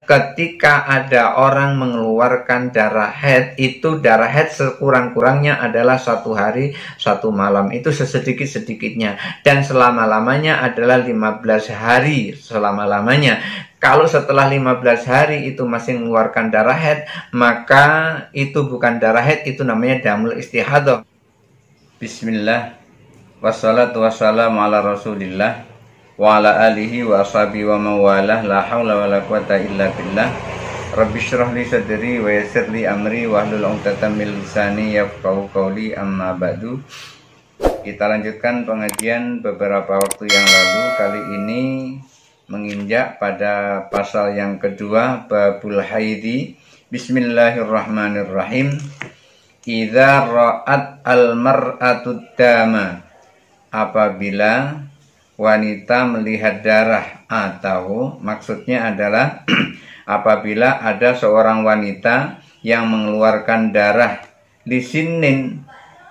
ketika ada orang mengeluarkan darah haid, itu darah haid sekurang-kurangnya adalah 1 hari 1 malam, itu sesedikit-sedikitnya, dan selama-lamanya adalah 15 hari selama-lamanya. Kalau setelah 15 hari itu masih mengeluarkan darah haid, maka itu bukan darah haid, itu namanya damul istihadah. Bismillah, wassalatu wassalamu ala rasulillah wa ala alihi wa ashabihi wa mawalah, la hawla wa la quwata illa billah. Rabbi syrah li sadri wa yassir li amri wa hlul 'uqdatam min lisani yafqahu qawli, amma ba'du. Kita lanjutkan pengajian beberapa waktu yang lalu. Kali ini menginjak pada pasal yang kedua, babul haidi. Bismillahirrahmanirrahim. Idza ra'at al-mar'atu dama, apabila wanita melihat darah, atau maksudnya adalah apabila ada seorang wanita yang mengeluarkan darah lisinin,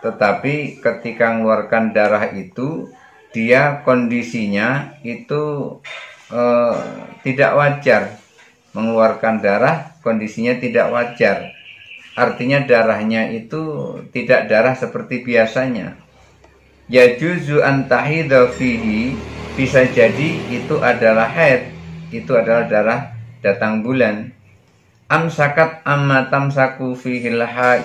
tetapi ketika mengeluarkan darah itu dia kondisinya itu tidak wajar, mengeluarkan darah kondisinya tidak wajar, artinya darahnya itu tidak darah seperti biasanya. Yajuzu an tahidha fihi, bisa jadi itu adalah haid, itu adalah darah datang bulan. Amsakat amma tamsaku fihil haid,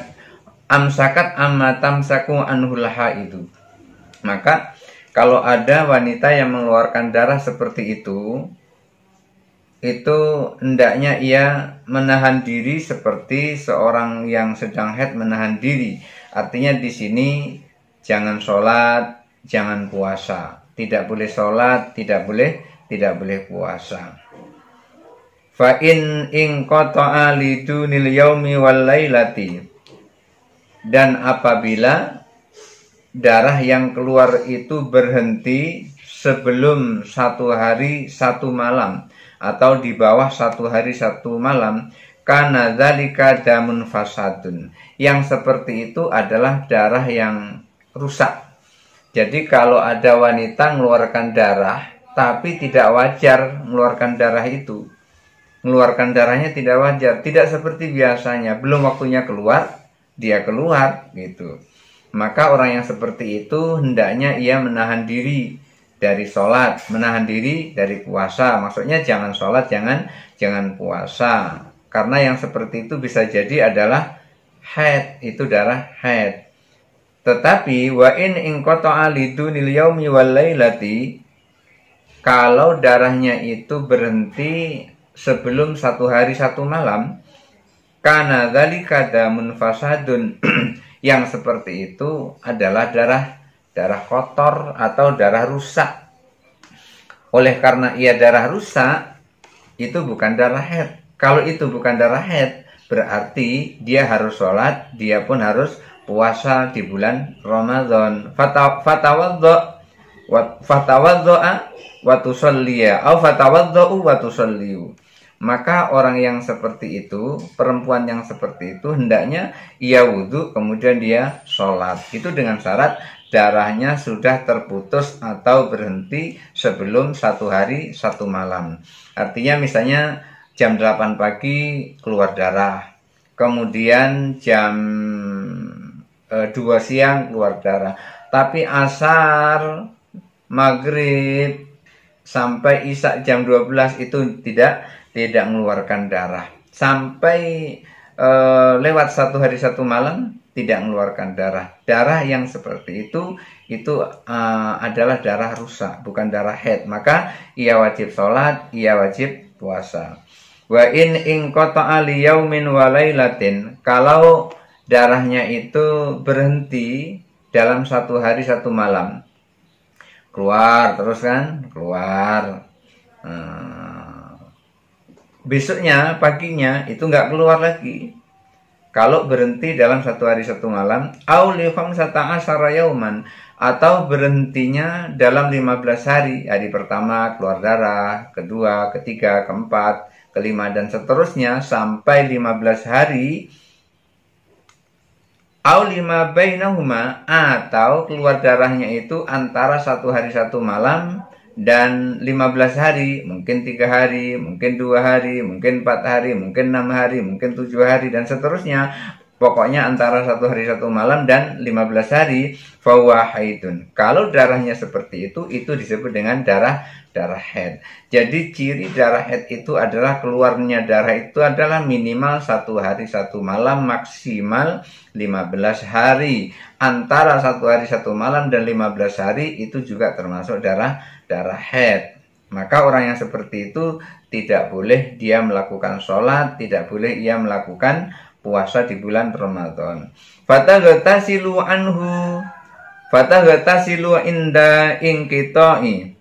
amsakat amma tamsaku anhul haidu. Maka kalau ada wanita yang mengeluarkan darah seperti itu hendaknya ia menahan diri seperti seorang yang sedang haid menahan diri. Artinya di sini jangan sholat, jangan puasa. Tidak boleh sholat, tidak boleh puasa. Fa in qata'a lidunil yaumi wal lailati, dan apabila darah yang keluar itu berhenti sebelum 1 hari 1 malam atau di bawah 1 hari 1 malam, kana dzalika damun fasadun, yang seperti itu adalah darah yang rusak. Jadi kalau ada wanita mengeluarkan darah tapi tidak wajar mengeluarkan darah itu, mengeluarkan darahnya tidak wajar, tidak seperti biasanya, belum waktunya keluar dia keluar gitu, maka orang yang seperti itu hendaknya ia menahan diri dari sholat, menahan diri dari puasa. Maksudnya jangan sholat, jangan puasa, karena yang seperti itu bisa jadi adalah haid, itu darah haid. Tetapi wa in qata'a lidunil yaumi wal lailati, kalau darahnya itu berhenti sebelum 1 hari 1 malam, kana dzalika damun fasadun, yang seperti itu adalah darah kotor atau darah rusak. Oleh karena ia darah rusak, itu bukan darah haid. Kalau itu bukan darah haid, berarti dia harus sholat, dia pun harus puasa di bulan Ramadan. Fatawaddo'a wa tusalliya, atau fatawadda'u wa tusalliyu. Maka orang yang seperti itu, perempuan yang seperti itu, hendaknya ia wudhu kemudian dia sholat. Itu dengan syarat darahnya sudah terputus atau berhenti sebelum 1 hari 1 malam. Artinya misalnya jam 8 pagi keluar darah, kemudian jam 2 siang keluar darah, tapi asar, maghrib sampai isya jam 12 itu tidak mengeluarkan darah, sampai lewat 1 hari 1 malam tidak mengeluarkan darah. Darah yang seperti itu adalah darah rusak, bukan darah haid, maka ia wajib sholat, ia wajib puasa. Wa in qata'a li yaumin wa lailatin, kalau darahnya itu berhenti dalam 1 hari 1 malam, keluar terus kan, keluar, besoknya paginya itu nggak keluar lagi. Kalau berhenti dalam 1 hari 1 malam, au li khamsata asyara yauman, atau berhentinya dalam 15 hari, hari pertama keluar darah, kedua, ketiga, keempat, kelima, dan seterusnya sampai 15 hari, au lima bainahuma, atau keluar darahnya itu antara 1 hari 1 malam dan 15 hari, mungkin 3 hari, mungkin 2 hari, mungkin 4 hari, mungkin 6 hari, mungkin 7 hari, dan seterusnya. Pokoknya antara 1 hari 1 malam dan 15 hari, fahuwa haidun. Kalau darahnya seperti itu disebut dengan darah haid. Jadi ciri darah haid itu adalah keluarnya darah itu adalah minimal 1 hari 1 malam, maksimal 15 hari. Antara 1 hari 1 malam dan 15 hari itu juga termasuk darah haid. Maka orang yang seperti itu tidak boleh dia melakukan sholat, tidak boleh ia melakukan puasa di bulan Ramadan. Fataghtasilu anhu, fataghtasilu inda inqita'i,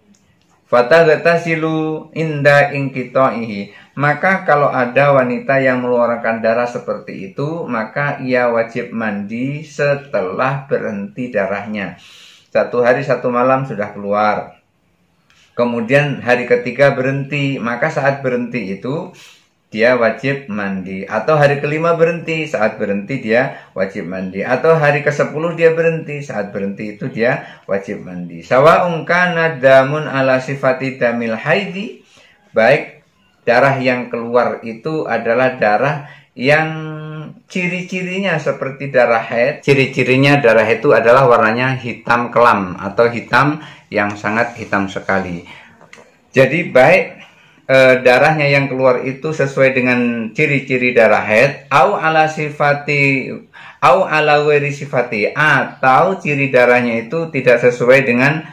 fataghtasilu inda inqita'ihi. Maka kalau ada wanita yang mengeluarkan darah seperti itu, maka ia wajib mandi setelah berhenti darahnya. 1 hari 1 malam sudah keluar, kemudian hari ketiga berhenti, maka saat berhenti itu dia wajib mandi. Atau hari kelima berhenti, saat berhenti dia wajib mandi. Atau hari ke-10 dia berhenti, saat berhenti itu dia wajib mandi. Sawa'un kana damun ala sifati damil haidi, baik darah yang keluar itu adalah darah yang ciri-cirinya seperti darah haid. Ciri-cirinya darah haid itu adalah warnanya hitam kelam atau hitam yang sangat hitam sekali. Jadi baik darahnya yang keluar itu sesuai dengan ciri-ciri darah haid, au ala sifati, au ala weri sifati, atau ciri darahnya itu tidak sesuai dengan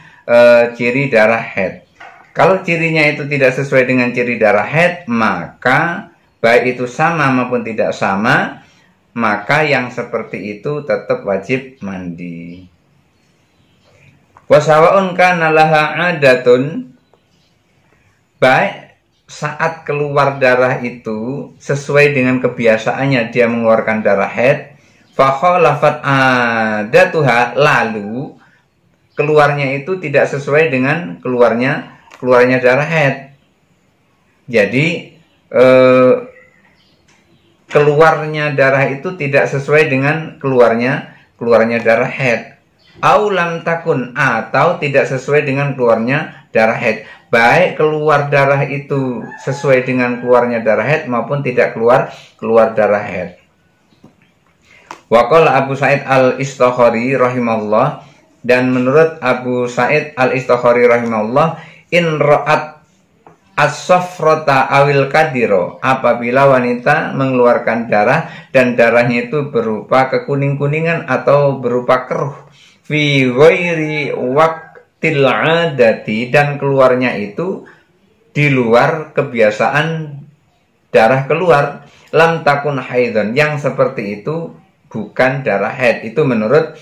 ciri darah haid. Kalau cirinya itu tidak sesuai dengan ciri darah haid, maka baik itu sama maupun tidak sama, maka yang seperti itu tetap wajib mandi. Wasawa'un kana laha adatun, baik saat keluar darah itu sesuai dengan kebiasaannya dia mengeluarkan darah haid, fakhalafat adatuha, lalu keluarnya itu tidak sesuai dengan keluarnya darah haid. Jadi keluarnya darah itu tidak sesuai dengan keluarnya darah haid. Au lam takun, atau tidak sesuai dengan keluarnya darah haid. Baik keluar darah itu sesuai dengan keluarnya darah haid maupun tidak keluar darah haid. Waqala Abu Sa'id Al-Istakhari rahimahullah, dan menurut Abu Sa'id Al-Istakhari rahimahullah, in ra'at as-safrata awil kadiro, apabila wanita mengeluarkan darah dan darahnya itu berupa kekuning-kuningan atau berupa keruh, fi ghairi waqtil adati, dan keluarnya itu di luar kebiasaan darah keluar, lam takun haidon, yang seperti itu bukan darah haid. Itu menurut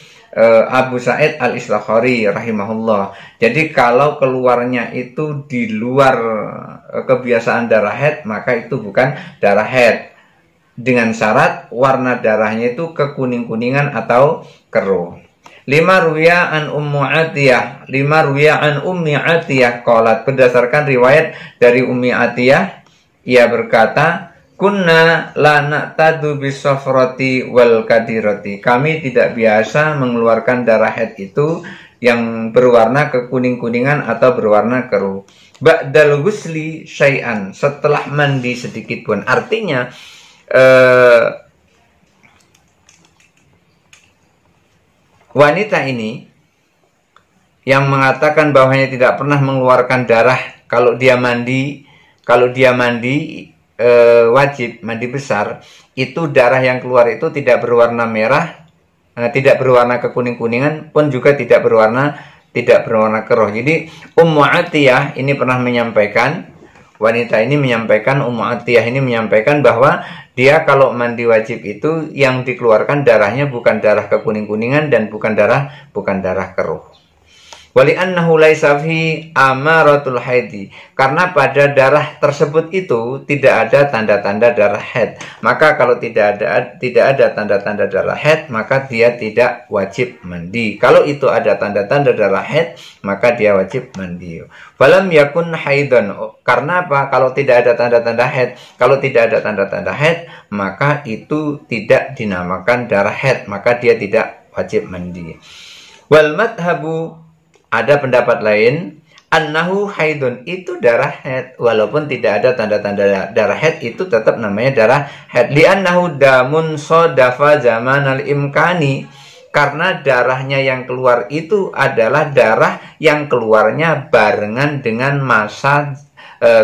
Abu Sa'id Al-Istakhari rahimahullah. Jadi kalau keluarnya itu di luar kebiasaan darah haid, maka itu bukan darah haid, dengan syarat warna darahnya itu kekuning-kuningan atau keruh. Lima ruya an Ummi Atiyah qalat, berdasarkan riwayat dari Ummi Atiyah, ia berkata, kunna la na'tadu bisafrati wal kadirati, kami tidak biasa mengeluarkan darah haid itu yang berwarna kekuning-kuningan atau berwarna keruh. Ba'dal ghusli syai'an, setelah mandi sedikit pun. Artinya wanita ini yang mengatakan bahwanya tidak pernah mengeluarkan darah kalau dia mandi wajib mandi besar, itu darah yang keluar itu tidak berwarna merah, tidak berwarna kekuning-kuningan, pun juga tidak berwarna keruh. Jadi Ummu Atiyah ini pernah menyampaikan, Ummu Atiyah ini menyampaikan bahwa dia kalau mandi wajib itu yang dikeluarkan darahnya bukan darah kekuning-kuningan dan bukan darah keruh. Wali annahu laisa fi amaratul haidi, karena pada darah tersebut itu tidak ada tanda-tanda darah haid. Maka kalau tidak ada tanda-tanda darah haid, maka dia tidak wajib mandi. Kalau itu ada tanda-tanda darah haid, maka dia wajib mandi. Falam yakun haidon, karena apa? Kalau tidak ada tanda-tanda haid, maka itu tidak dinamakan darah haid, maka dia tidak wajib mandi. Wal madhabu, ada pendapat lain, annahu haidun, itu darah haid. Walaupun tidak ada tanda-tanda darah haid, itu tetap namanya darah haid. Li'annahu damun sodafa zamanal imkani, karena darahnya yang keluar itu adalah darah yang keluarnya barengan dengan masa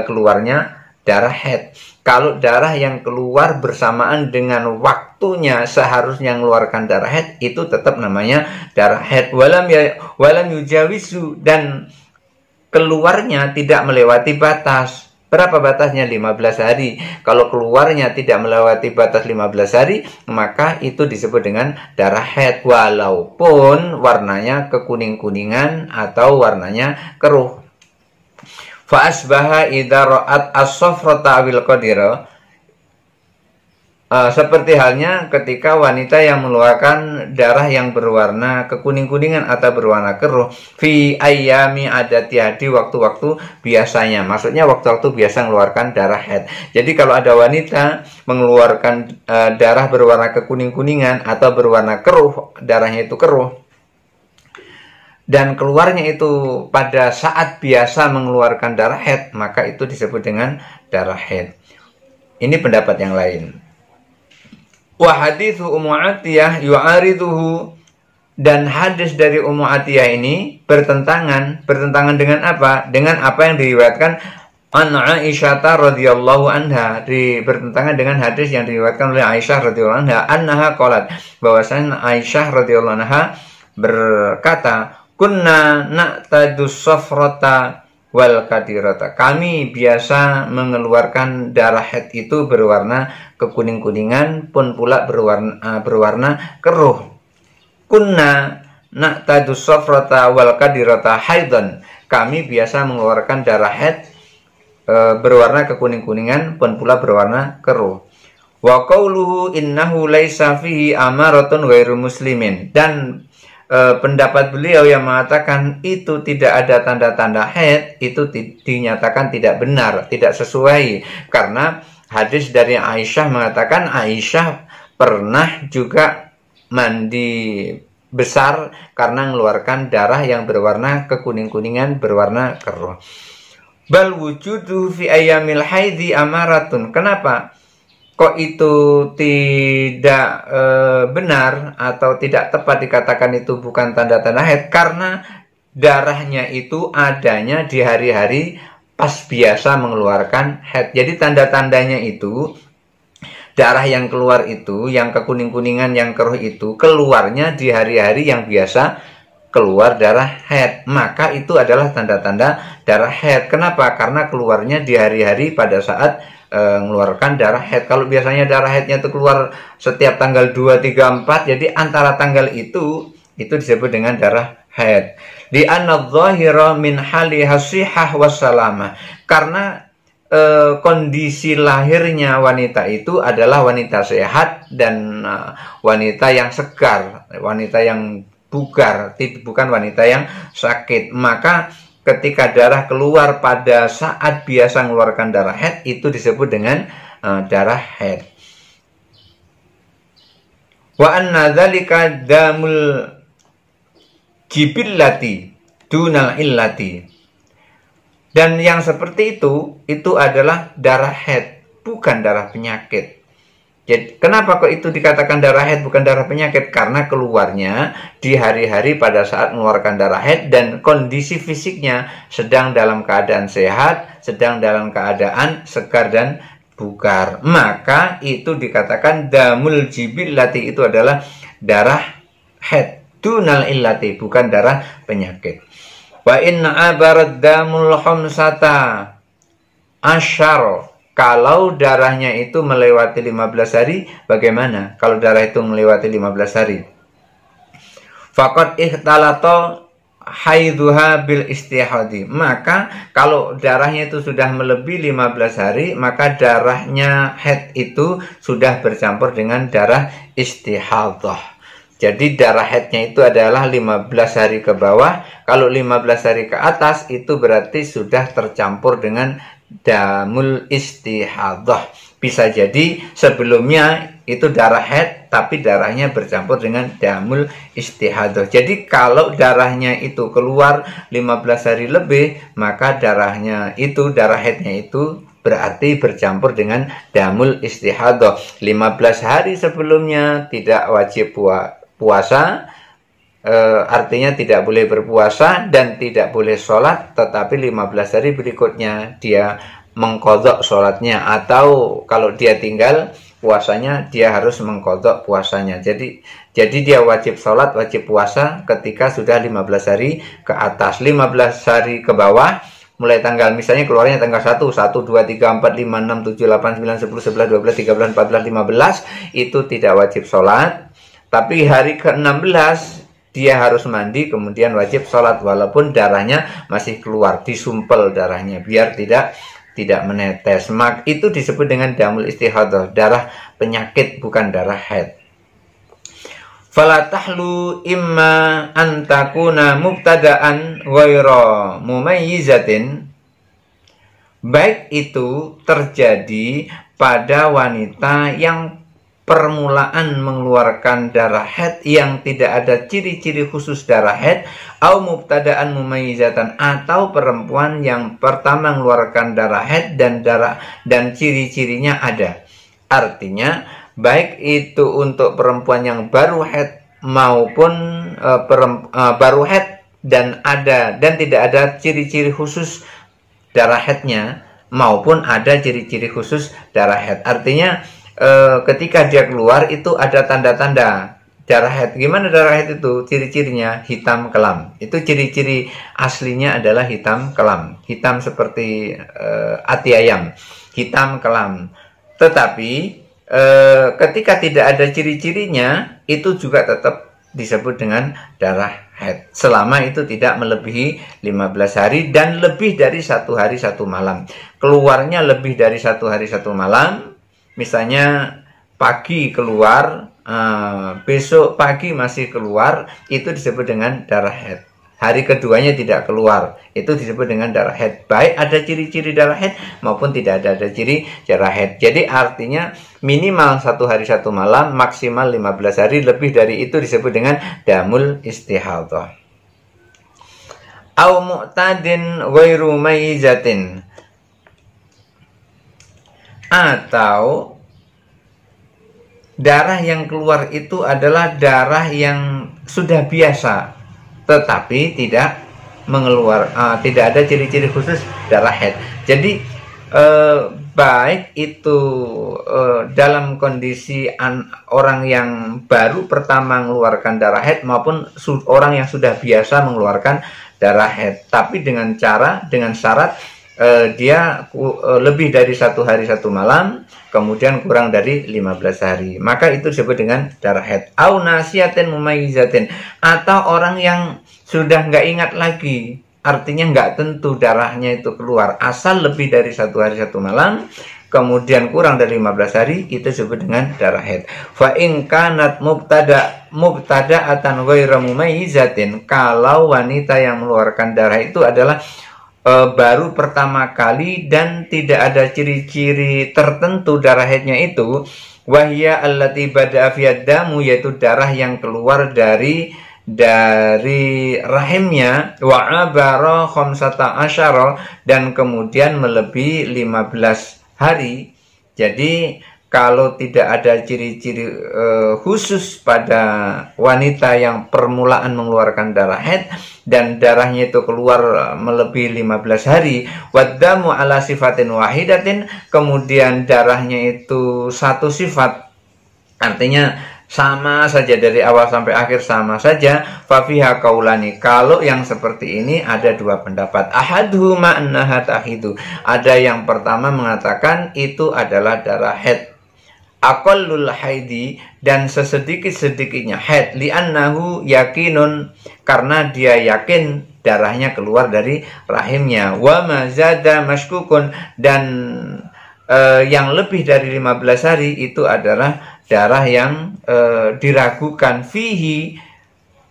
keluarnya darah haid. Kalau darah yang keluar bersamaan dengan waktunya seharusnya mengeluarkan darah haid, itu tetap namanya darah haid. Walam yujawizu, dan keluarnya tidak melewati batas. Berapa batasnya? 15 hari. Kalau keluarnya tidak melewati batas 15 hari, maka itu disebut dengan darah haid, walaupun warnanya kekuning-kuningan atau warnanya keruh. Fa asbaha idza ra'at as-safrata awil qadira, seperti halnya ketika wanita yang mengeluarkan darah yang berwarna kekuning-kuningan atau berwarna keruh fi ayyami adatiha, di waktu-waktu biasanya. Maksudnya waktu-waktu biasa mengeluarkan darah haid. Jadi kalau ada wanita mengeluarkan darah berwarna kekuning-kuningan atau berwarna keruh, darahnya itu keruh, dan keluarnya itu pada saat biasa mengeluarkan darah haid, maka itu disebut dengan darah haid. Ini pendapat yang lain. Wa hadithu Ummu Atiyah yu'ariduhu, dan hadis dari Ummu Atiyah ini bertentangan dengan apa? Dengan apa yang diriwayatkan an Aisyah radhiyallahu anha, bertentangan dengan hadis yang diriwayatkan oleh Aisyah radhiyallahu anha, annaha qalat, bahwasanya Aisyah radhiyallahu anha berkata, kunna na'tadus safrata wal kadirata, kami biasa mengeluarkan darah haid itu berwarna kekuning-kuningan pun pula berwarna keruh. Kunna na'tadus safrata wal kadirata haidan, kami biasa mengeluarkan darah haid berwarna kekuning-kuningan pun pula berwarna keruh. Wa qauluhu innahu laisa fihi amaratun ghairu muslimin, dan pendapat beliau yang mengatakan itu tidak ada tanda-tanda haid, itu dinyatakan tidak benar, tidak sesuai, karena hadis dari Aisyah mengatakan Aisyah pernah juga mandi besar karena mengeluarkan darah yang berwarna kekuning-kuningan berwarna keruh. Bal wujudu fi ayyamil haidi amaratun, kenapa kok itu tidak benar atau tidak tepat dikatakan itu bukan tanda-tanda haid? Karena darahnya itu adanya di hari-hari pas biasa mengeluarkan haid. Jadi tanda-tandanya itu darah yang keluar itu, yang kekuning-kuningan, yang keruh itu keluarnya di hari-hari yang biasa keluar darah haid, maka itu adalah tanda-tanda darah haid. Kenapa? Karena keluarnya di hari-hari pada saat mengeluarkan darah haid. Kalau biasanya darah haidnya itu keluar setiap tanggal 2, 3, 4, jadi antara tanggal itu disebut dengan darah haid. Di anadh-dhahira min hali hasihah wassalamah, karena kondisi lahirnya wanita itu adalah wanita sehat dan wanita yang segar, wanita yang bugar, bukan wanita yang sakit. Maka ketika darah keluar pada saat biasa mengeluarkan darah haid, itu disebut dengan darah haid. Wa anna dzalika damul jibillati dunal illati, dan yang seperti itu adalah darah haid, bukan darah penyakit. Jadi, kenapa kok itu dikatakan darah haid bukan darah penyakit? Karena keluarnya di hari-hari pada saat mengeluarkan darah haid dan kondisi fisiknya sedang dalam keadaan sehat, sedang dalam keadaan segar dan bugar. Maka itu dikatakan damul jibillati, itu adalah darah haid, dunal illati, bukan darah penyakit. Wa inna abarad damul khamsata asyara, kalau darahnya itu melewati 15 hari, bagaimana? Kalau darah itu melewati 15 hari, faqad ihtalata haiduha bil istihadi, maka kalau darahnya itu sudah melebihi 15 hari, maka darahnya haid itu sudah bercampur dengan darah istihadah. Jadi darah haidnya itu adalah 15 hari ke bawah. Kalau 15 hari ke atas, itu berarti sudah tercampur dengan damul istihadah. Bisa jadi sebelumnya itu darah haid, tapi darahnya bercampur dengan damul istihadah. Jadi kalau darahnya itu keluar 15 hari lebih, maka darah haidnya itu berarti bercampur dengan damul istihadah. 15 hari sebelumnya tidak wajib puasa, artinya tidak boleh berpuasa dan tidak boleh sholat, tetapi 15 hari berikutnya dia mengqadha sholatnya, atau kalau dia tinggal puasanya dia harus mengqadha puasanya. Jadi dia wajib sholat, wajib puasa ketika sudah 15 hari ke atas. 15 hari ke bawah, mulai tanggal misalnya keluarnya tanggal 1, 1, 2, 3, 4, 5, 6, 7, 8, 9, 10, 11, 12, 13, 14, 15 itu tidak wajib sholat. Tapi hari ke-16 dia harus mandi, kemudian wajib sholat walaupun darahnya masih keluar, disumpel darahnya biar tidak menetes. Itu disebut dengan damul istihadah, darah penyakit bukan darah haid. Fala tahlu imma an takuna mubtada'an ghaira mumayyizatin. Baik itu terjadi pada wanita yang permulaan mengeluarkan darah haid yang tidak ada ciri-ciri khusus darah haid, au mubtada'an mumayyizatan, atau perempuan yang pertama mengeluarkan darah haid dan ciri-cirinya ada. Artinya baik itu untuk perempuan yang baru haid maupun baru haid dan tidak ada ciri-ciri khusus darah haidnya, maupun ada ciri-ciri khusus darah haid. Artinya ketika dia keluar itu ada tanda-tanda darah haid. Gimana darah haid itu? Ciri-cirinya hitam kelam. Itu ciri-ciri aslinya adalah hitam kelam. Hitam seperti ati ayam. Hitam kelam. Tetapi ketika tidak ada ciri-cirinya, itu juga tetap disebut dengan darah haid. Selama itu tidak melebihi 15 hari dan lebih dari 1 hari 1 malam. Keluarnya lebih dari 1 hari 1 malam, misalnya pagi keluar, besok pagi masih keluar, itu disebut dengan darah haid. Hari keduanya tidak keluar, itu disebut dengan darah haid. Baik ada ciri-ciri darah haid maupun tidak ada ciri darah haid. Jadi artinya minimal 1 hari 1 malam, maksimal 15 hari, lebih dari itu disebut dengan damul istihadah. Au mu'tadin ghairu mayyizatin, atau darah yang keluar itu adalah darah yang sudah biasa tetapi tidak tidak ada ciri-ciri khusus darah haid. Jadi baik itu dalam kondisi orang yang baru pertama mengeluarkan darah haid maupun orang yang sudah biasa mengeluarkan darah haid, tapi dengan syarat dia lebih dari 1 hari 1 malam, kemudian kurang dari 15 hari, maka itu disebut dengan darah haid. Au nasiyatin mumayyizatin, atau orang yang sudah nggak ingat lagi, artinya nggak tentu darahnya itu keluar, asal lebih dari 1 hari 1 malam, kemudian kurang dari 15 hari, itu disebut dengan darah haid. Fa in kanat mubtada'atan ghairu mumayyizatin, kalau wanita yang mengeluarkan darah itu adalah baru pertama kali dan tidak ada ciri-ciri tertentu darah haidnya itu, wahya allati bada'a fiyad damu, yaitu darah yang keluar dari rahimnya, wa abara khamsata asyara, dan kemudian melebihi 15 hari. Jadi kalau tidak ada ciri-ciri khusus pada wanita yang permulaan mengeluarkan darah haid dan darahnya itu keluar melebihi 15 hari, waddamu ala sifatin wahidatin, kemudian darahnya itu satu sifat, artinya sama saja dari awal sampai akhir sama saja, fafiha kaulani, kalau yang seperti ini ada 2 pendapat. Ahaduhuma annaha tahidu, ada yang pertama mengatakan itu adalah darah haid, aqallul haidi, dan sesedikit-sedikitnya haid, li'annahu yakinun, karena dia yakin darahnya keluar dari rahimnya, wa mazada mashkukun, dan yang lebih dari 15 hari itu adalah darah yang diragukan, fihi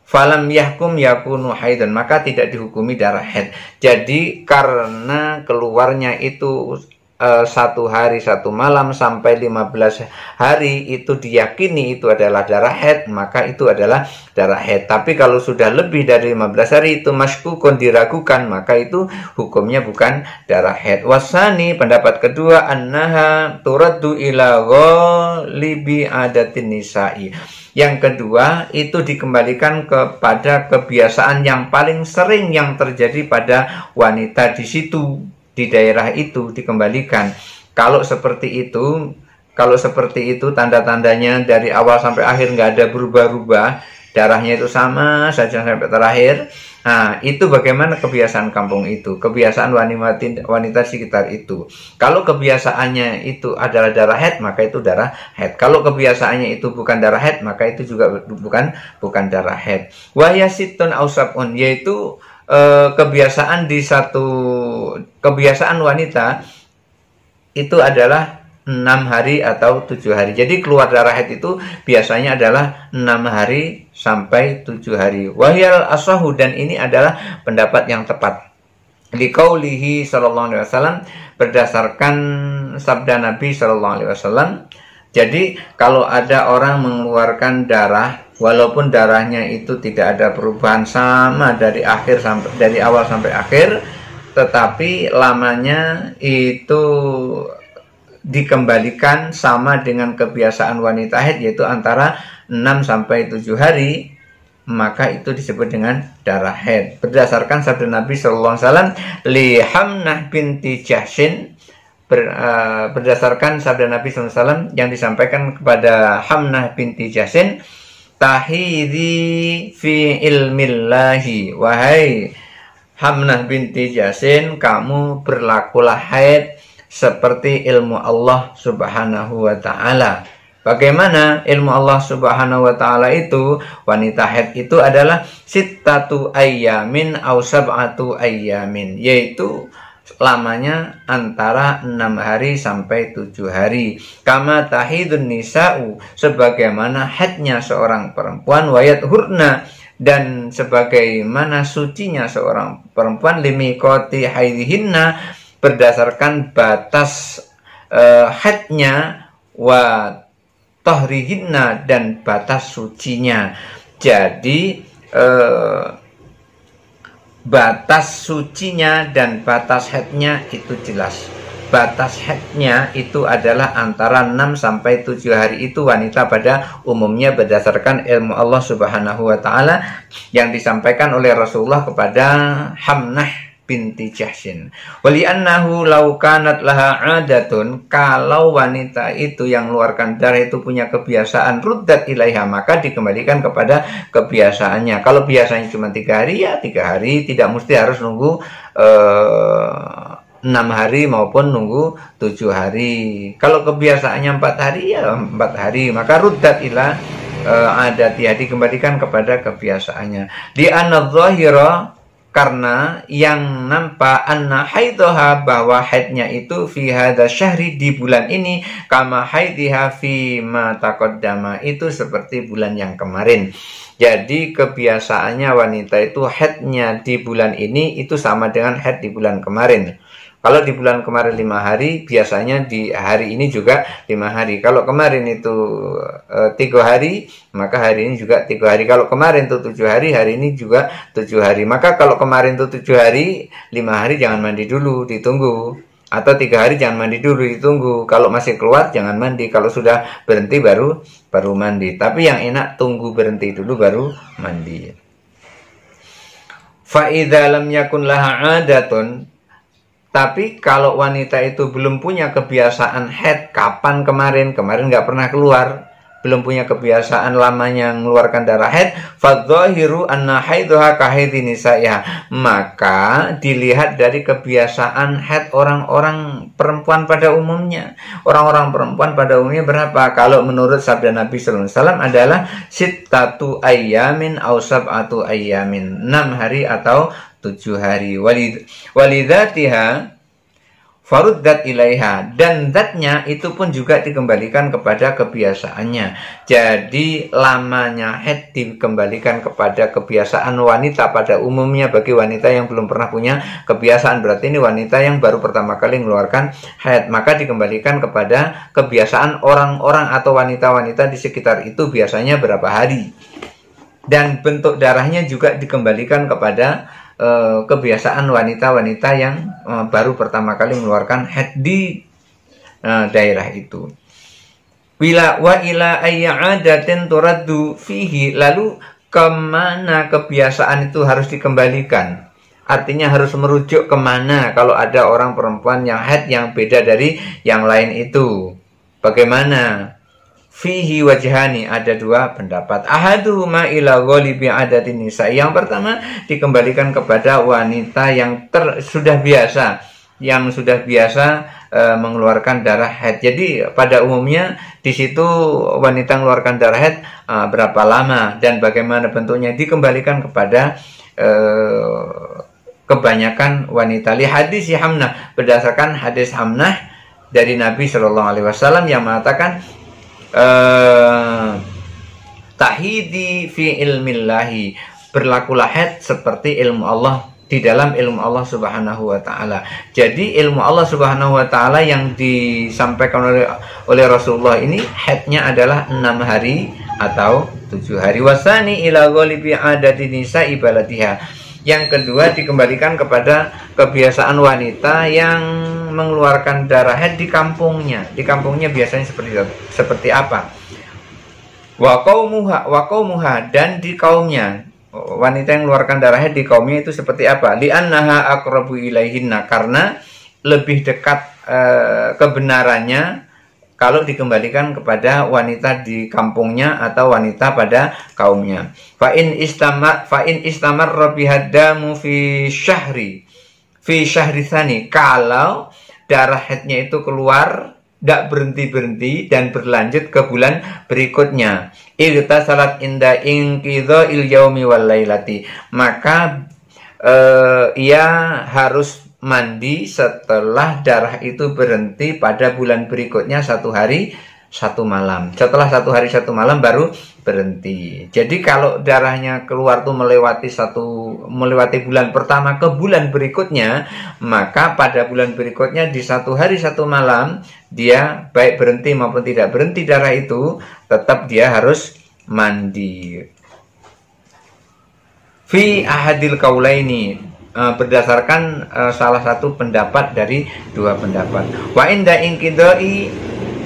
falam yahkum yakunu haidan, maka tidak dihukumi darah haid. Jadi karena keluarnya itu 1 hari 1 malam sampai 15 hari itu diyakini itu adalah darah haid, maka itu adalah darah haid. Tapi kalau sudah lebih dari 15 hari itu masykukun, diragukan, maka itu hukumnya bukan darah haid. Wasani, pendapat kedua, annaha turaddu ila ghalibi adatin nisa'i. Yang kedua, itu dikembalikan kepada kebiasaan yang paling sering yang terjadi pada wanita di situ, di daerah itu dikembalikan. Kalau seperti itu tanda-tandanya dari awal sampai akhir nggak ada berubah-ubah, darahnya itu sama saja sampai terakhir. Nah, itu bagaimana kebiasaan kampung itu, kebiasaan wanita sekitar itu. Kalau kebiasaannya itu adalah darah haid, maka itu darah haid. Kalau kebiasaannya itu bukan darah haid, maka itu juga bukan darah haid. Wahyasitun ausabun, yaitu kebiasaan wanita itu adalah 6 hari atau 7 hari. Jadi keluar darah haid itu biasanya adalah 6 hari sampai 7 hari. Wahyal asahu, dan ini adalah pendapat yang tepat. Liqaulihi sallallahu alaihi wasallam, berdasarkan sabda Nabi sallallahu alaihi wasallam. Jadi kalau ada orang mengeluarkan darah, walaupun darahnya itu tidak ada perubahan sama dari awal sampai akhir, tetapi lamanya itu dikembalikan sama dengan kebiasaan wanita haid, yaitu antara 6 sampai 7 hari, maka itu disebut dengan darah haid. Berdasarkan sabda Nabi sallallahu alaihi wasallam, li Hamnah binti Jahshin, berdasarkan sabda Nabi SAW yang disampaikan kepada Hamnah binti Jahshin, tahidhi fi ilmillahi, wahai Hamnah binti Jahshin, kamu berlakulah haid seperti ilmu Allah subhanahu wa ta'ala. Bagaimana ilmu Allah subhanahu wa ta'ala itu? Wanita haid itu adalah sittatu ayyamin aw sab'atu ayyamin, yaitu lamanya antara 6 hari sampai 7 hari. Kama tahidun nisa'u, sebagaimana haidnya seorang perempuan, wayat hurna, dan sebagaimana sucinya seorang perempuan, limiqati haidihinna, berdasarkan batas haidnya, wa tahrihinna, dan batas sucinya. Jadi batas sucinya dan batas haidnya itu jelas. Batas haidnya itu adalah antara 6 sampai 7 hari, itu wanita pada umumnya berdasarkan ilmu Allah subhanahu wa ta'ala yang disampaikan oleh Rasulullah kepada Hamnah binti Jahshin. Wali'annahu law kanat laha 'adatun, kalau wanita itu yang mengeluarkan darah itu punya kebiasaan, ruddat ilaiha, maka dikembalikan kepada kebiasaannya. Kalau biasanya cuma 3 hari, ya 3 hari, tidak mesti harus nunggu 6 hari maupun nunggu 7 hari. Kalau kebiasaannya 4 hari, ya 4 hari, maka ruddat ila adatiha, dikembalikan kepada kebiasaannya. Di anadh-dhahira, karena yang nampak anna haidaha, bahwa haidnya itu fi hadza syahri, di bulan ini, kama haidiha fi ma taqaddama, itu seperti bulan yang kemarin. Jadi kebiasaannya wanita itu haidnya di bulan ini itu sama dengan haid di bulan kemarin. Kalau di bulan kemarin 5 hari, biasanya di hari ini juga 5 hari. Kalau kemarin itu 3 hari, maka hari ini juga 3 hari. Kalau kemarin itu 7 hari, hari ini juga 7 hari. Maka kalau kemarin itu 7 hari, 5 hari jangan mandi dulu, ditunggu. Atau 3 hari jangan mandi dulu, ditunggu. Kalau masih keluar, jangan mandi. Kalau sudah berhenti, baru mandi. Tapi yang enak, tunggu berhenti dulu, baru mandi. Fa'idha lam yakun laha 'adatun, tapi kalau wanita itu belum punya kebiasaan haid, kapan kemarin nggak pernah keluar, belum punya kebiasaan lamanya mengeluarkan darah haid, fadzahiru anna haidha ka haidhi nisaiha, maka dilihat dari kebiasaan haid orang-orang perempuan pada umumnya. Orang-orang perempuan pada umumnya berapa? Kalau menurut sabda Nabi sallallahu alaihi wasallam adalah sittatu ayyamin aw sab'atu ayyamin, 6 hari atau 7 hari. Walidatiha faruddat ilaiha, dan zatnya itu pun juga dikembalikan kepada kebiasaannya. Jadi lamanya haid dikembalikan kepada kebiasaan wanita pada umumnya. Bagi wanita yang belum pernah punya kebiasaan, berarti ini wanita yang baru pertama kali mengeluarkan haid, maka dikembalikan kepada kebiasaan orang-orang atau wanita-wanita di sekitar itu biasanya berapa hari. Dan bentuk darahnya juga dikembalikan kepada kebiasaan wanita-wanita yang baru pertama kali mengeluarkan haid di daerah itu. Wa ila ayyadatin turaddu fihi, lalu kemana kebiasaan itu harus dikembalikan? Artinya harus merujuk kemana kalau ada orang perempuan yang haid yang beda dari yang lain itu? Bagaimana? Fihi wajhani, ada dua pendapat. Ahaduhuma ila ghalibi adatin nisa. Yang pertama dikembalikan kepada wanita yang sudah biasa mengeluarkan darah haid. Jadi pada umumnya di situ wanita mengeluarkan darah haid berapa lama dan bagaimana bentuknya dikembalikan kepada kebanyakan wanita. Li hadis Hamnah, berdasarkan hadis Hamnah dari Nabi Shallallahu Alaihi Wasallam yang mengatakan tahidi fi ilmillahi, berlakulah haid seperti ilmu Allah, di dalam ilmu Allah Subhanahu wa taala. Jadi ilmu Allah Subhanahu wa taala yang disampaikan oleh Rasulullah ini haidnya adalah 6 hari atau 7 hari. Wasani ila ghalibi adati nisa'i baladiha. Yang kedua dikembalikan kepada kebiasaan wanita yang mengeluarkan darah haid di kampungnya. Di kampungnya biasanya seperti apa? Wa qaumuha, dan di kaumnya. Wanita yang mengeluarkan darah haid di kaumnya itu seperti apa? Li'annaha aqrabu ilaihinna, karena lebih dekat kebenarannya kalau dikembalikan kepada wanita di kampungnya atau wanita pada kaumnya. Fa in istamarra bihaddamu fi syahri tsani, kalau darah haidnya itu keluar tidak berhenti-berhenti dan berlanjut ke bulan berikutnya, igtasalat inda inqidha'il yaumi wal lailati, maka ia harus mandi setelah darah itu berhenti pada bulan berikutnya 1 hari 1 malam. Setelah 1 hari 1 malam baru berhenti. Jadi kalau darahnya keluar tuh melewati bulan pertama ke bulan berikutnya, maka pada bulan berikutnya di 1 hari 1 malam dia baik berhenti maupun tidak berhenti darah itu, tetap dia harus mandi. Fi ahadil qaulaini, berdasarkan salah satu pendapat dari 2 pendapat. Wa inda inqidai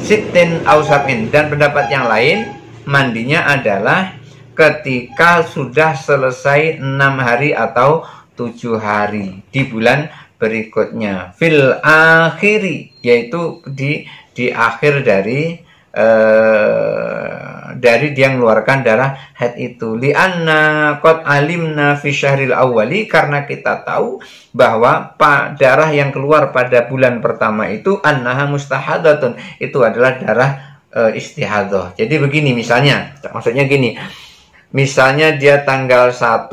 sittin aw sab'in, dan pendapat yang lain mandinya adalah ketika sudah selesai 6 hari atau 7 hari di bulan berikutnya. Fil akhiri, yaitu di akhir dari dia mengeluarkan darah haid itu. Li'anna qad alimna fi syahril awwali, karena kita tahu bahwa darah yang keluar pada bulan pertama itu annaha mustahadatun, itu adalah darah istihadah. Jadi begini maksudnya gini. Misalnya dia tanggal 1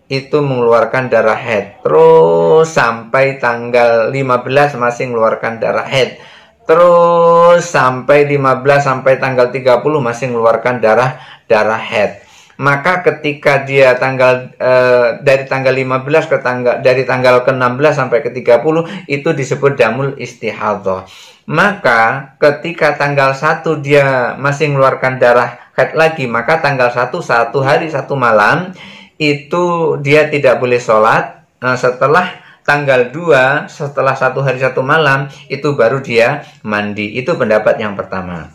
itu mengeluarkan darah haid, terus sampai tanggal 15 masih mengeluarkan darah haid, terus sampai 15 sampai tanggal 30 masih mengeluarkan darah haid. Maka ketika dia dari tanggal 15 dari tanggal ke-16 sampai ke-30 itu disebut damul istihadah. Maka ketika tanggal 1 dia masih mengeluarkan darah haid lagi, maka tanggal 1 hari 1 malam itu dia tidak boleh sholat. Setelah tanggal 2, setelah 1 hari 1 malam, itu baru dia mandi. Itu pendapat yang pertama.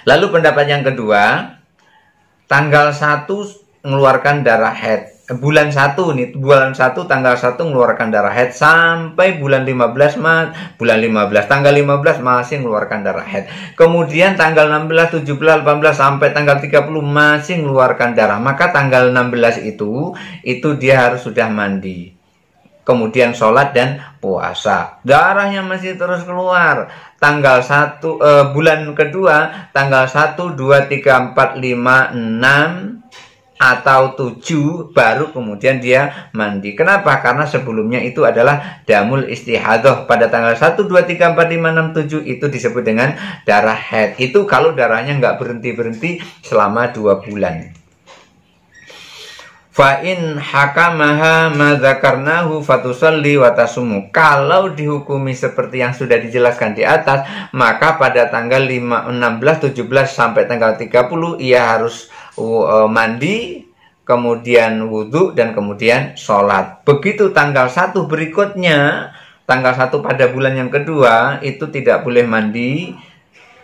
Lalu pendapat yang kedua, tanggal 1 mengeluarkan darah haid. Bulan 1 tanggal 1 mengeluarkan darah haid sampai bulan 15 tanggal 15 masih mengeluarkan darah haid. Kemudian tanggal 16, 17, 18 sampai tanggal 30 masih mengeluarkan darah. Maka tanggal 16 itu dia harus sudah mandi, kemudian sholat dan puasa. Darahnya masih terus keluar. Tanggal 1 bulan kedua, tanggal 1, 2, 3, 4, 5, 6 atau 7 baru kemudian dia mandi. Kenapa? Karena sebelumnya itu adalah damul istihadah. Pada tanggal 1, 2, 3, 4, 5, 6, 7 itu disebut dengan darah haid. Itu kalau darahnya nggak berhenti-berhenti selama 2 bulan. Fa'in hakamaha madzakarnahu fatusalli wa tasumu. Kalau dihukumi seperti yang sudah dijelaskan di atas, maka pada tanggal 5, 16, 17 sampai tanggal 30 ia harus mandi, kemudian wudhu, dan kemudian sholat. Begitu tanggal 1 berikutnya, tanggal 1 pada bulan yang kedua, itu tidak boleh mandi.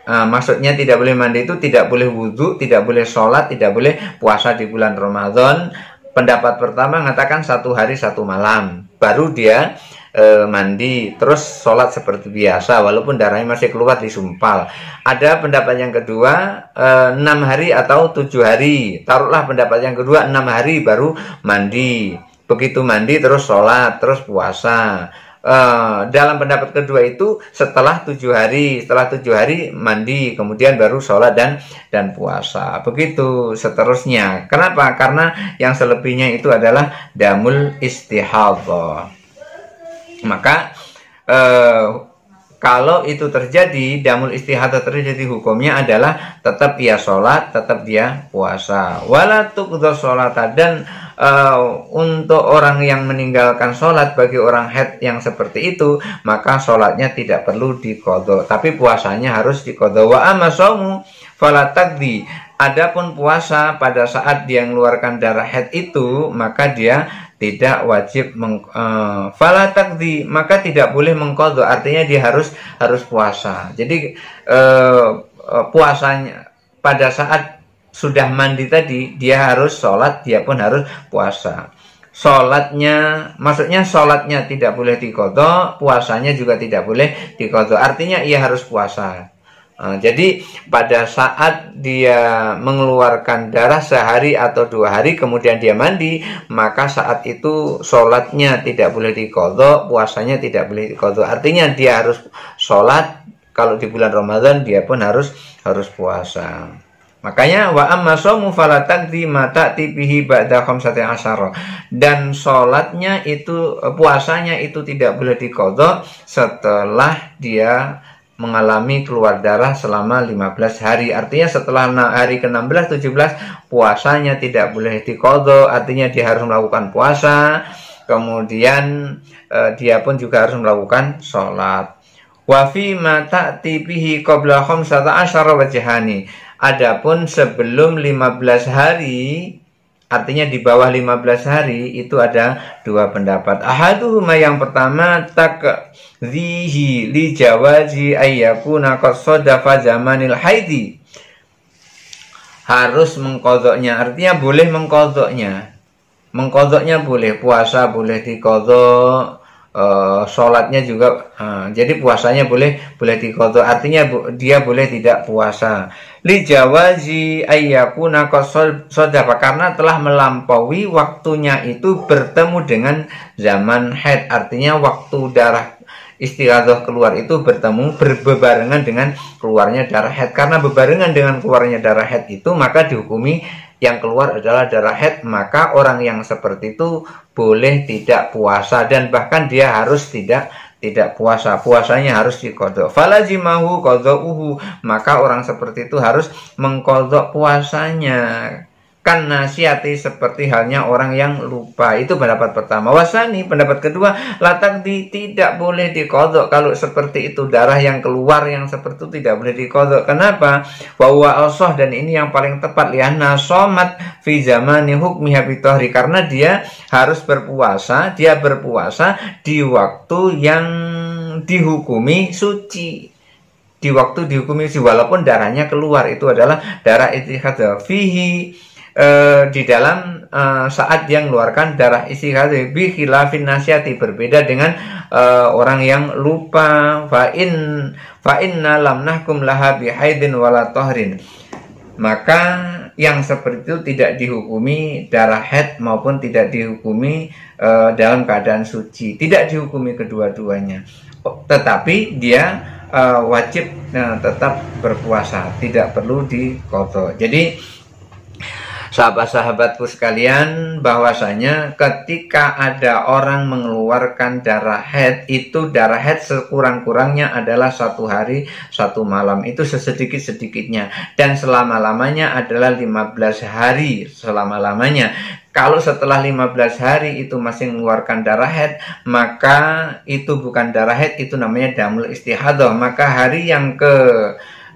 Maksudnya tidak boleh mandi itu tidak boleh wudhu, tidak boleh sholat, tidak boleh puasa di bulan Ramadan. Pendapat pertama mengatakan 1 hari 1 malam, baru dia mandi, terus sholat seperti biasa walaupun darahnya masih keluar disumpal. Ada pendapat yang kedua 6 hari atau 7 hari. Taruhlah pendapat yang kedua 6 hari baru mandi. Begitu mandi terus sholat, terus puasa. Dalam pendapat kedua itu setelah 7 hari mandi, kemudian baru sholat dan puasa. Begitu seterusnya. Kenapa? Karena yang selebihnya itu adalah damul istihadah. Maka kalau itu terjadi, damul istihadah terjadi, hukumnya adalah tetap dia sholat, tetap dia puasa. Wala tuqdha sholata, dan untuk orang yang meninggalkan sholat, bagi orang haid yang seperti itu, maka sholatnya tidak perlu diqadha, tapi puasanya harus diqadha. Wa amma shaumu fala taqdi. Adapun puasa pada saat dia mengeluarkan darah haid itu, maka dia tidak wajib fala taqdi, maka tidak boleh mengqadha, artinya dia harus puasa. Jadi puasanya pada saat sudah mandi tadi, dia harus sholat, dia pun harus puasa. Sholatnya, maksudnya sholatnya tidak boleh diqadha, puasanya juga tidak boleh diqadha, artinya ia harus puasa. Jadi pada saat dia mengeluarkan darah sehari atau 2 hari kemudian dia mandi, maka saat itu sholatnya tidak boleh diqadha, puasanya tidak boleh diqadha, artinya dia harus sholat. Kalau di bulan Ramadan dia pun harus puasa. Makanya wa amma shaumu fala taqdi ma ta'ti bihi ba'da 15. Dan sholatnya itu, puasanya itu tidak boleh diqadha setelah dia mengalami keluar darah selama 15 hari. Artinya setelah hari ke-16, 17 puasanya tidak boleh diqadha, artinya dia harus melakukan puasa. Kemudian dia pun juga harus melakukan sholat. Wa fi ma ta'ti bihi qabla 15 wajhani. Adapun sebelum 15 hari, artinya di bawah 15 hari, itu ada 2 pendapat. Ahaduhuma, yang pertama, takzihi li jawazi ayyakuna qad sadafa zamanil haidi. Harus mengqadhanya, artinya boleh mengqadhanya. Mengqadhanya boleh, puasa boleh diqadha, sholatnya juga, jadi puasanya boleh diqadha, artinya dia boleh tidak puasa. Li jawazi ayyakuna qasadafa, karena telah melampaui waktunya itu bertemu dengan zaman haid, artinya waktu darah istihadah keluar itu berbarengan dengan keluarnya darah haid. Karena berbarengan dengan keluarnya darah haid itu, maka dihukumi yang keluar adalah darah haid, maka orang yang seperti itu boleh tidak puasa, dan bahkan dia harus tidak puasa, puasanya harus diqadha. Falazimahu qadha'uhu, maka orang seperti itu harus mengqadha puasanya. Kan nasiati, seperti halnya orang yang lupa. Itu pendapat pertama. Wasani, pendapat kedua, latakdi, tidak boleh diqadha. Kalau seperti itu, darah yang keluar yang seperti itu tidak boleh diqadha. Kenapa? Bahwa al-soh, dan ini yang paling tepat, lianna somat fi zamani hukmiha bitahri, karena dia harus berpuasa, dia berpuasa di waktu yang dihukumi suci. Di waktu dihukumi suci, walaupun darahnya keluar, itu adalah darah istihadah. Fihi, di dalam saat dia mengeluarkan darah istihadah, bi khilafin nasiati, berbeda dengan orang yang lupa. Fa inna lam nahkum laha bi haidin wala tahrin, maka yang seperti itu tidak dihukumi darah haid maupun tidak dihukumi dalam keadaan suci, tidak dihukumi kedua-duanya, tetapi dia wajib tetap berpuasa, tidak perlu diqadha. Jadi Sahabat-sahabatku sekalian, bahwasanya ketika ada orang mengeluarkan darah haid, itu darah haid sekurang-kurangnya adalah 1 hari 1 malam, itu sesedikit-sedikitnya, dan selama-lamanya adalah 15 hari selama-lamanya. Kalau setelah 15 hari itu masih mengeluarkan darah haid, maka itu bukan darah haid, itu namanya damul istihadah. Maka hari yang ke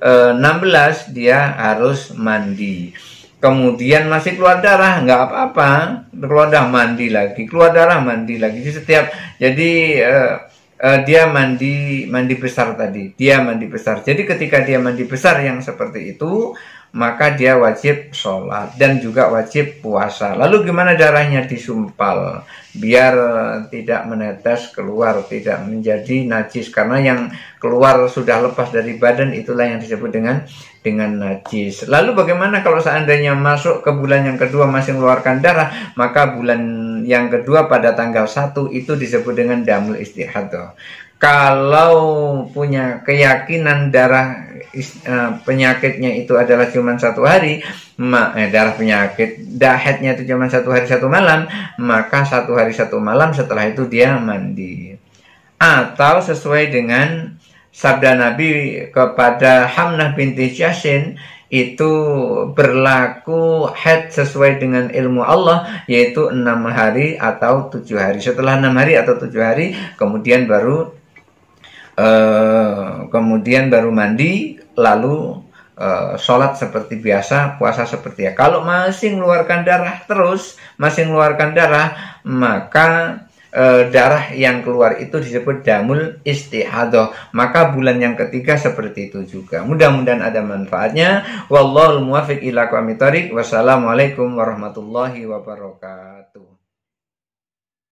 16 dia harus mandi. Kemudian masih keluar darah, nggak apa-apa, keluar darah mandi lagi, keluar darah mandi lagi. Jadi dia mandi besar tadi, dia mandi besar. Jadi ketika dia mandi besar yang seperti itu, maka dia wajib sholat dan juga wajib puasa. Lalu gimana darahnya? Disumpal biar tidak menetes keluar, tidak menjadi najis, karena yang keluar sudah lepas dari badan, itulah yang disebut dengan najis. Lalu bagaimana kalau seandainya masuk ke bulan yang kedua masih mengeluarkan darah? Maka bulan yang kedua pada tanggal 1 itu disebut dengan damul istihadah. Kalau punya keyakinan darah penyakitnya itu adalah cuma 1 hari, darah penyakit haidnya itu cuma 1 hari 1 malam, maka 1 hari 1 malam setelah itu dia mandi. Atau sesuai dengan sabda Nabi kepada Hamnah binti Jahsyin, itu berlaku haid sesuai dengan ilmu Allah, yaitu 6 hari atau 7 hari. Setelah 6 hari atau 7 hari kemudian baru mandi, lalu sholat seperti biasa, puasa seperti ya. Kalau masih mengeluarkan darah terus, maka darah yang keluar itu disebut damul istihadah. Maka bulan yang ketiga seperti itu juga. Mudah-mudahan ada manfaatnya. Wallahul muwaffiq ila aqwamit thoriq. Wassalamualaikum warahmatullahi wabarakatuh.